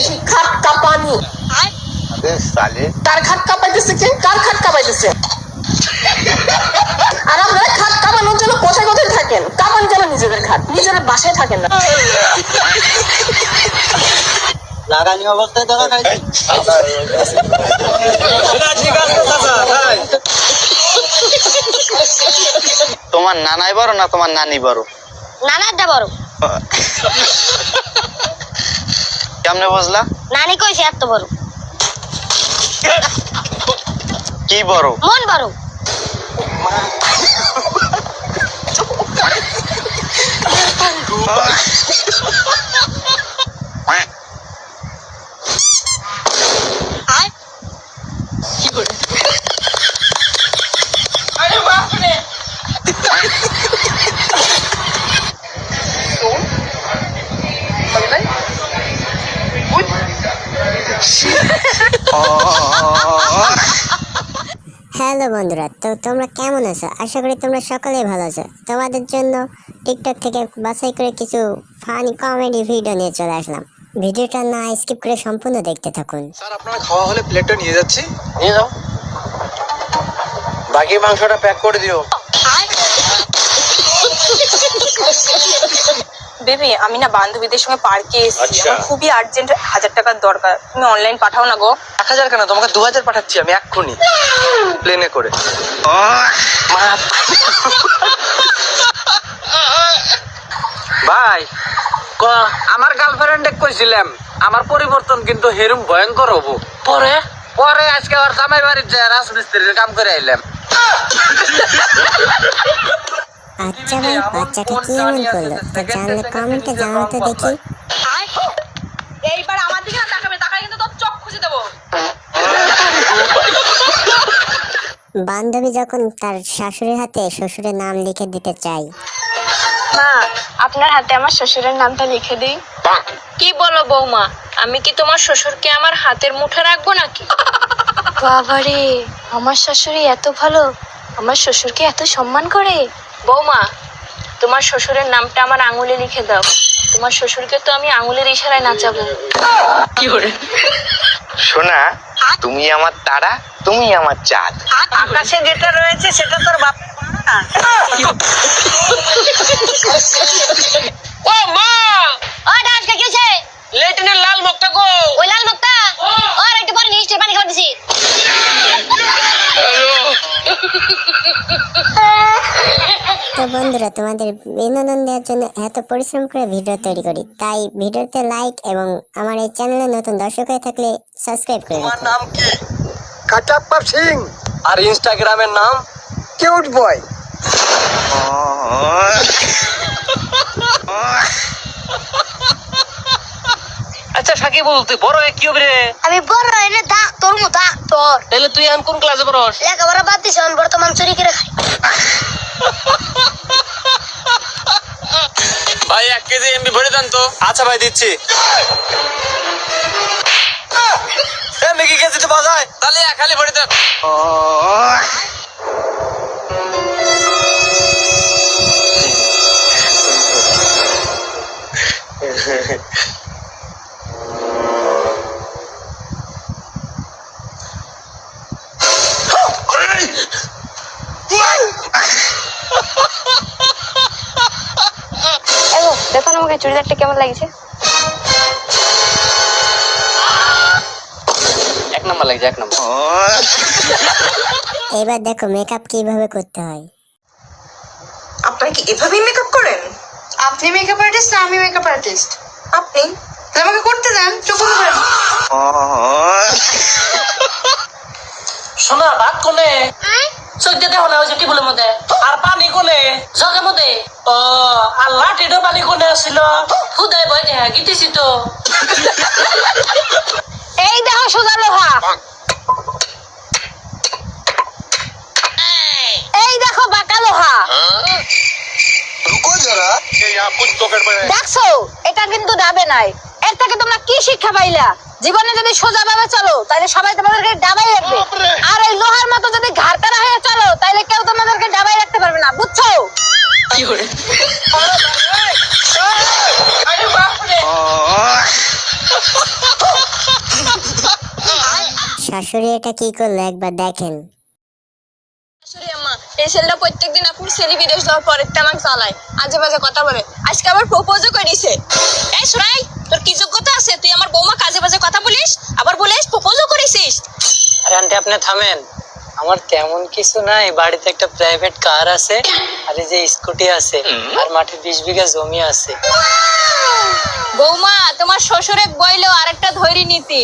দেখি খাট কাঁপানি। কার খাট কাঁপাইতেছে? কে কার খাট কাঁপাইতেছে? আর আপনারা খাট কাঁপানোর জন্য কোথায় কোথায় থাকেন? কাঁপান কেন নিজেদের খাট? নিজেদের বাসায় থাকেন না? লাগানি অবস্থায় ধরা খাইছি। তোমার নানাই বড় না তোমার নানি বড়? নানারটা বড়। কেমনে বুঝলা? নানি কইছে এত বড়। কি বড়? মন বড়। হ্যালো বন্ধুরা, তো তোমরা কেমন আছো? আশা করি তোমরা সকলেই ভালো আছো। তোমাদের জন্য টিকটক থেকে বাছাই করে কিছু ফানি কমেডি ভিডিও নিয়ে চলে আসলাম। ভিডিওটা না স্কিপ করে সম্পূর্ণ দেখতে থাকুন। স্যার আপনার খাওয়া হলে প্লেটটা নিয়ে যাচ্ছি। নিয়ে যাও, বাকি মাংসটা প্যাক করে দিও। বেবি আমি না বান্ধবীদের সঙ্গে পার্কে এসেছি, আমার খুবই আর্জেন্ট 1000 টাকার দরকার, তুমি অনলাইন পাঠাও না গো। 1000 কেন, তোমাকে 2000 পাঠাচ্ছি আমি এক্ষুনি প্লেনে করে। ভাই আমার গার্লফ্রেন্ডে কইছিলাম আমার পরিবর্তন কিন্তু হেরুম ভয়ঙ্কর হবো। পরে পরে আজকে ওর জামাই বাড়ির যায় রাজমিস্ত্রির কাম করে আইলাম। আচ্ছা ভাই, বাচ্চাটা কি এমন করলো? তো জানলে কমেন্টে জানাও তো দেখি। এইবার আমার দিকে না তাকাবে, তাকালে কিন্তু তোর চোখ খুঁজে দেবো। বান্ধবী যখন তার শাশুড়ির হাতে শ্বশুরের নাম লিখে দিতে চাই। মা আপনার হাতে আমার শ্বশুরের নামটা লিখে দিই। কি বলো বৌমা, আমি কি তোমার শ্বশুরকে আমার হাতের মুঠে রাখবো নাকি? বাবারে, আমার শাশুড়ি এত ভালো, আমার শ্বশুরকে এত সম্মান করে। বৌমা তোমার শ্বশুরের নামটা আমার আঙুলে লিখে দাও, তোমার শ্বশুরকে তো আমি আঙুলের ইশারায় নাচাবো। কি করে? শোনা, তুমি আমার তারা, তুমি আমার চাঁদ। আকাশে যেটা রয়েছে সেটা তোর বাপের না। ও মা, ও ডাক্তার কি হইছে? লেট্রিনের লাল মুখটা গো। ওই লাল মুক্তা আর একটু পরে নিশ্চয় পানি খাওয়া দিছি। তো বন্ধুরা, তোমাদের বিনোদন দেওয়ার জন্য এত পরিশ্রম করে ভিডিও তৈরি করি, তাই ভিডিওতে লাইক এবং আমার এই চ্যানেলে নতুন দর্শক হয়ে থাকলে সাবস্ক্রাইব করে তোমার রাখুন। নাম কি? কাটাপ্পা সিং। আর ইনস্টাগ্রামের নাম কিউট বয়। আচ্ছা সাকিব, তুই বড় হয়ে কি হবে রে? আমি বড় এনে ডাক্তার মু ডাক্তার। তাহলে তুই এখন কোন ক্লাসে পড়স? লেখাপড়া বাদ দিছি, আমি বর্তমান চুরি করে খাই। ভাই 1 কেজি এমবি ভরে দেন তো। আচ্ছা ভাই দিচ্ছি। এমবি কি কেজিতে পাওয়া যায়? তাহলে খালি ভরে দেন। দেখো না আমাকে চুড়িদারটা কেমন লাগছে? 1 নাম্বার লাগছে, 1 নাম্বার। এবার দেখো মেকআপ কিভাবে করতে হয়। আপনারা কি এভাবেই মেকআপ করেন? আপনি মেকআপ আর্টিস্ট না আমি মেকআপ আর্টিস্ট? আপনি। তাহলে আমাকে করতে দেন, চোখ বন্ধ করেন। শোনা ভাত কোনে? সজ্জা দেখো না, ওই যে টিবুলের মধ্যে। আর পানি কোনে? জগের মধ্যে। ও আল্লাহ, টিডো পানি কোনে আসছিল? খুদাই ভয় দেখা গিতেছি তো। এই দেখো সোজা লোহা, এই দেখো বাঁকা লোহা। দেখছো, এটা কিন্তু ডাবে নাই। এর থেকে তোমরা কি শিক্ষা পাইলা? জীবনে যদি সোজা ভাবে চলো তাহলে সবাই তোমাদেরকে ডাবাই রাখবে, আর এই লোহার মতো যদি ঘাড়তারা হয়ে চলো তাহলে কেউ তোমাদেরকে ডাবাই রাখতে পারবে না, বুঝছো? কি করে? আরে বাপ রে। শাশুড়ি এটা কি করলো একবার দেখেন। শাশুড়ি আম্মা, এই ছেলেটা প্রত্যেকদিন আপনার ছেলে বিদেশ যাওয়ার পরে আমাকে চালায়, আজে বাজে কথা বলে, আজকে আবার প্রপোজও করেছে। এই শোনাই, তোর কি যোগ্যতা আছে তুই আমার বৌমা কাজে বাজে কথা বলিস, আবার বলিস প্রপোজও করেছিস? আরে আন্টি আপনি থামেন, আমার তেমন কিছু নাই, বাড়িতে একটা প্রাইভেট কার আছে, আর এই যে স্কুটি আছে, আর মাঠে 20 বিঘা জমি আছে। বৌমা তোমার শ্বশুরে বইলো আরেকটা ধৈর্য নীতি।